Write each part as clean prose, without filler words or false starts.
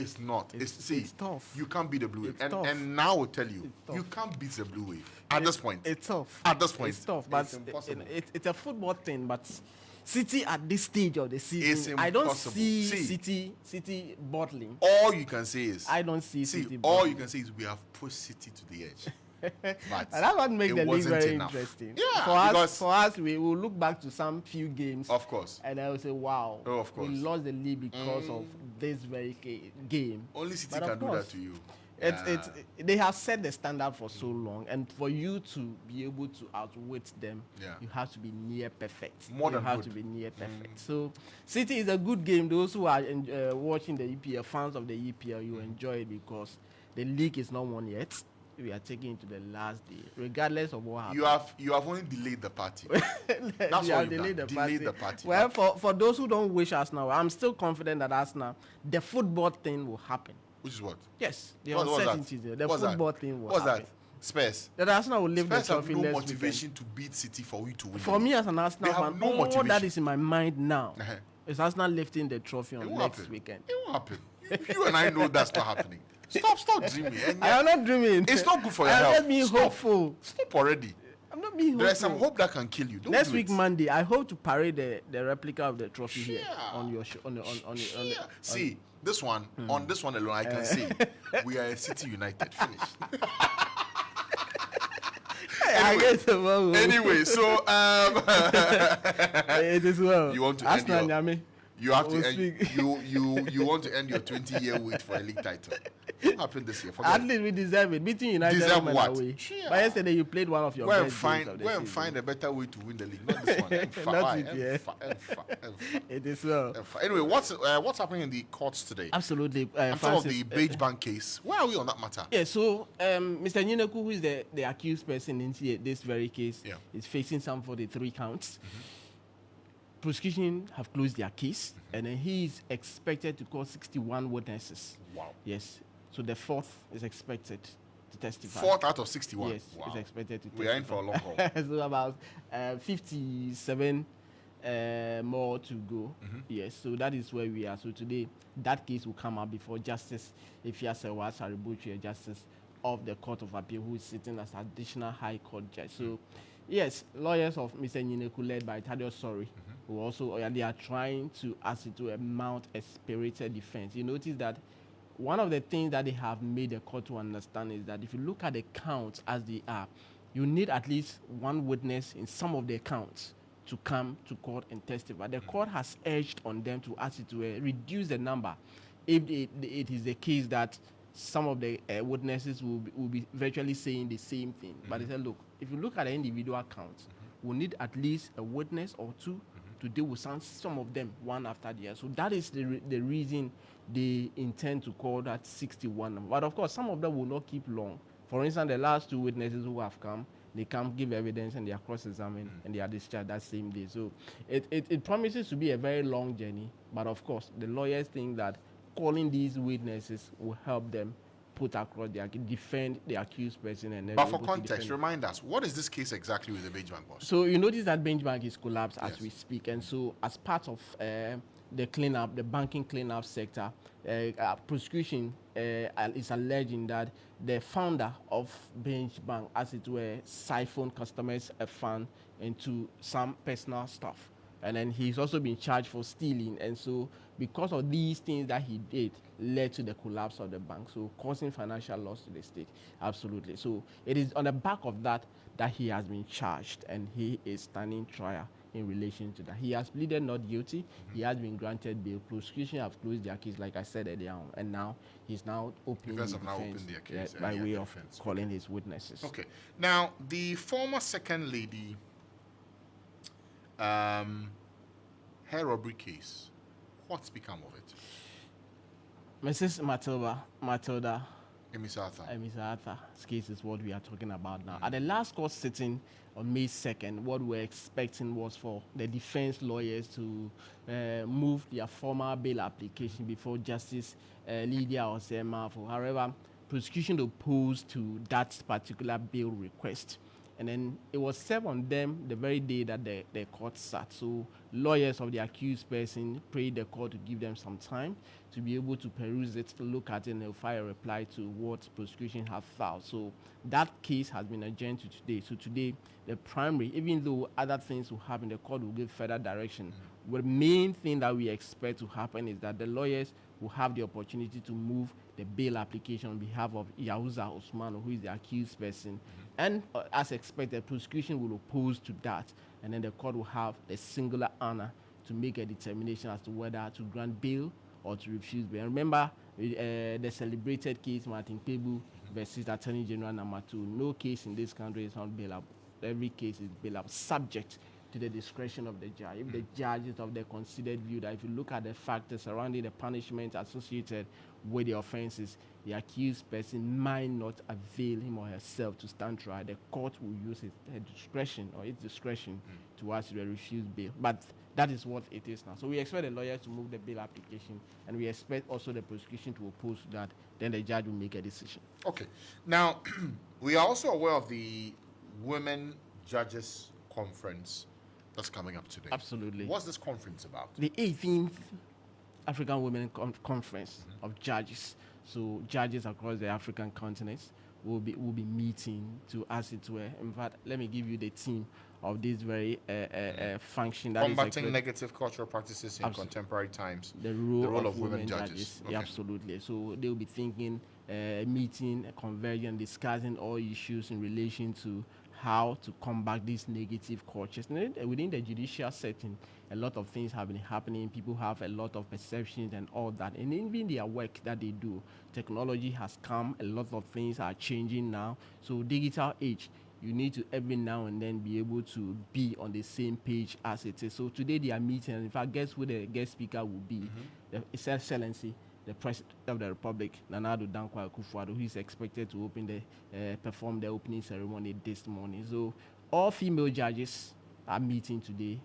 It's not. It's tough. You can't beat the blue wave. Tough. And now I'll tell you, you can't beat the blue wave at this point. It's tough. At this point, it's tough. But it's impossible. It's a football thing. But City at this stage of the season, It's I don't impossible. see City bottling. All you can say is I don't see City. All bottling. you can say is we have pushed City to the edge. But and that would make the league wasn't very enough. interesting. Yeah, for us, we will look back to some few games. Of course. And I will say, wow. Oh, of course. We lost the league because of this very game. Only City But can of do course, that to you. They have set the standard for so long, and for you to be able to outwit them, you have to be near perfect. More than you have good. to be near perfect. So, City is a good game. Those who are watching the EPL, fans of the EPL, you enjoy it because the league is not won yet. We are taking it to the last day, regardless of what happens. You have only delayed the party. That's all you've done. Delayed the party. Well, for those who don't wish Arsenal, I'm still confident that Arsenal, the football thing will happen. Which is what? Yes, the What's uncertainty there. The football thing will happen. happen. What's that? Spurs. That Arsenal will live the Spurs have trophy no next motivation weekend. to beat City for you to win. For me as an Arsenal They have fan, no all motivation. that is in my mind now is Arsenal lifting the trophy It on won't next happen. weekend. It won't happen. You and I know that's not happening. Stop dreaming. And I am not dreaming. It's not good for your I am health. not being hopeful. Stop already. I'm not being hopeful. There's some hope that can kill you. Don't Next do week it. Monday, I hope to parade the replica of the trophy here on your show. See, this one on this one alone, I can say we are a City United. Finish. Anyway, so it is well. You want to Arsenal, end your, you have We'll to end, you want to end your 20-year wait for a league title. What happened this year? Forget At it. least we deserve it. Beating United Deserve home and what? away. Sure. But yesterday you played one of your Go and best games of find the go and season. find a better way to win the league, not this one. Not it, yeah. It is well. Anyway, what's happening in the courts today? Absolutely. I'm talking of the Beige Bank case. Where are we on that matter? Yeah, so Mr. Nyineku, who is the accused person in this very case, is facing some 43 counts. Prosecution have closed their case, and then he is expected to call 61 witnesses. Wow. Yes. So the fourth is expected to testify. 4th out of 61. Yes, Wow. is expected to testify. We are in for a long haul. So about 57 more to go. Yes, so that is where we are. So today, that case will come up before Justice Ifiasewa Saribuchi, Justice of the Court of Appeal, who is sitting as additional High Court judge. So, yes, lawyers of Mr. Nyineku, led by Thaddeus Sorry, who also they are trying to mount a spirited defense. You notice that one of the things that they have made the court to understand is that if you look at the counts as they are, you need at least one witness in some of the counts to come to court and testify. The court has urged on them to reduce the number if it is the case that some of the witnesses will be virtually saying the same thing. But they said, look, if you look at the individual counts, we'll need at least a witness or two to deal with some of them one after the other. So that is the reason they intend to call that 61. But of course, some of them will not keep long. For instance, the last two witnesses who have come, they come give evidence and they are cross-examined and they are discharged that same day. So it promises to be a very long journey. But of course, the lawyers think that calling these witnesses will help them put across defend the accused person. And but for context, remind us, what is this case exactly with the Beige Bank boss? So you notice that Beige Bank is collapsed as we speak. And so as part of the cleanup, the banking cleanup sector, prosecution is alleging that the founder of Beige Bank, as it were, siphoned customers' fund into some personal stuff. And then he's also been charged for stealing. And so because of these things that he did led to the collapse of the bank, so causing financial loss to the state. Absolutely. So it is on the back of that he has been charged, and he is standing trial in relation to that. He has pleaded not guilty. He has been granted bail. Prosecution have closed their case, like I said earlier on, and now he's now opening the defense their case by way of calling his witnesses. Okay. Now, the former second lady, her robbery case, what's become of it? Mrs. Matilda Emisatha's case is what we are talking about now. At the last court sitting on May 2nd, what we're expecting was for the defense lawyers to move their formal bail application before Justice Lydia Osemafo. However, prosecution opposed to that particular bail request. And then it was served on them the very day that the court sat. So lawyers of the accused person prayed the court to give them some time to be able to peruse it, to look at it, and they'll file a reply to what prosecution have filed. So that case has been adjourned to today. So today, the primary, even though other things will happen, the court will give further direction. The main thing that we expect to happen is that the lawyers will have the opportunity to move the bail application on behalf of Yahuza Osman, who is the accused person. And as expected, prosecution will oppose to that. And then the court will have a singular honor to make a determination as to whether to grant bail or to refuse bail. And remember, the celebrated case, Martin Pebu versus Attorney General number 2. No case in this country is not bailable. Every case is bailable, subject to the discretion of the judge. If the judge is of the considered view that if you look at the factors surrounding the punishment associated with the offenses, the accused person might not avail him or herself to stand trial, the court will use her discretion or its discretion to ask you to refuse bail. But that is what it is now. So we expect the lawyers to move the bail application, and we expect also the prosecution to oppose that. Then the judge will make a decision. Okay. Now, we are also aware of the Women Judges Conference that's coming up today. Absolutely. What's this conference about? The 18th African Women Conference of Judges. So judges across the African continents will be meeting to, as it were. In fact, let me give you the theme of this very function. That Combating negative cultural practices in contemporary times. The role of women judges. Okay. Yeah, absolutely. So they'll be thinking, meeting, converging, discussing all issues in relation to how to combat these negative cultures. And within the judicial setting, a lot of things have been happening. People have a lot of perceptions and all that. And even their work that they do, technology has come. A lot of things are changing now. So digital age, you need to every now and then be able to be on the same page as it is. So today they are meeting. And in fact, guess who the guest speaker will be? His Excellency, the President of the Republic, Nana Addo Dankwa Akufo-Addo, who is expected to perform the opening ceremony this morning. So all female judges are meeting today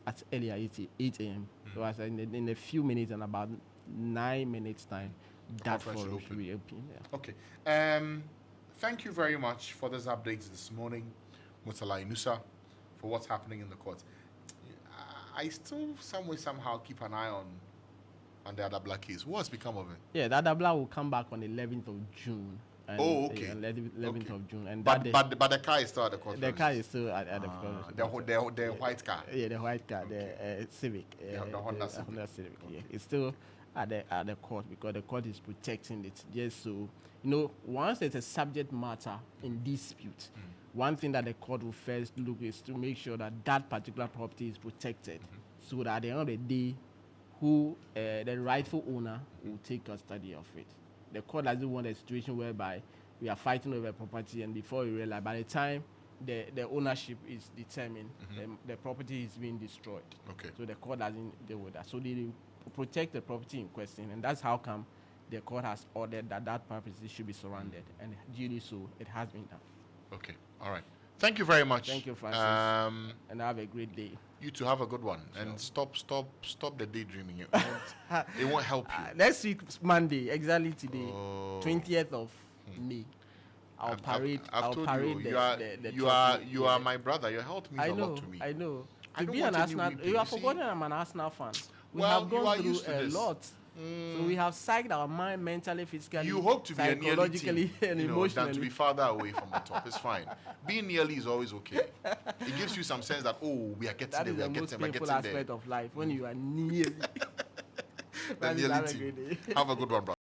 at earlier 8 a.m. So as in a few minutes, and about 9 minutes time, that forum should be open. Yeah. Okay. Thank you very much for this update this morning, Murtala Inusa, for what's happening in the court. I still somehow keep an eye on the Adabla case. What has become of it? Yeah, the Adabla will come back on the 11th of June. And, okay. 11th of June. And but the car is still at the court. The car is still at the court. The white car. Yeah, the white car, the Civic. The Honda Civic. Okay. Yeah, it's still at the court because the court is protecting it. Just so once there's a subject matter in dispute, one thing that the court will first look is to make sure that that particular property is protected, so that at the end of the day, the rightful owner will take custody of it. The court doesn't want a situation whereby we are fighting over property, and before you realize, by the time the ownership is determined, the property is being destroyed. Okay. So the court doesn't deal with that. So they protect the property in question, and that's how come the court has ordered that property should be surrounded, and duly so it has been done. Okay. All right. Thank you very much. Thank you, Francis. And have a great day. You too, have a good one. Sure. And stop the daydreaming. It won't help you. Next week, Monday, exactly today, 20th of May. I'll parade you are my brother. Your help means a lot to me. I know. To be an Arsenal, you have forgotten I'm an Arsenal fan. We have gone through a lot. So we have psyched our mind mentally, physically, you hope to be psychologically, and emotionally. Than to be farther away from the top. It's fine. Being nearly is always okay. It gives you some sense that we are getting that there. That is the most painful aspect of life, when you are nearly. Have a good one, bro.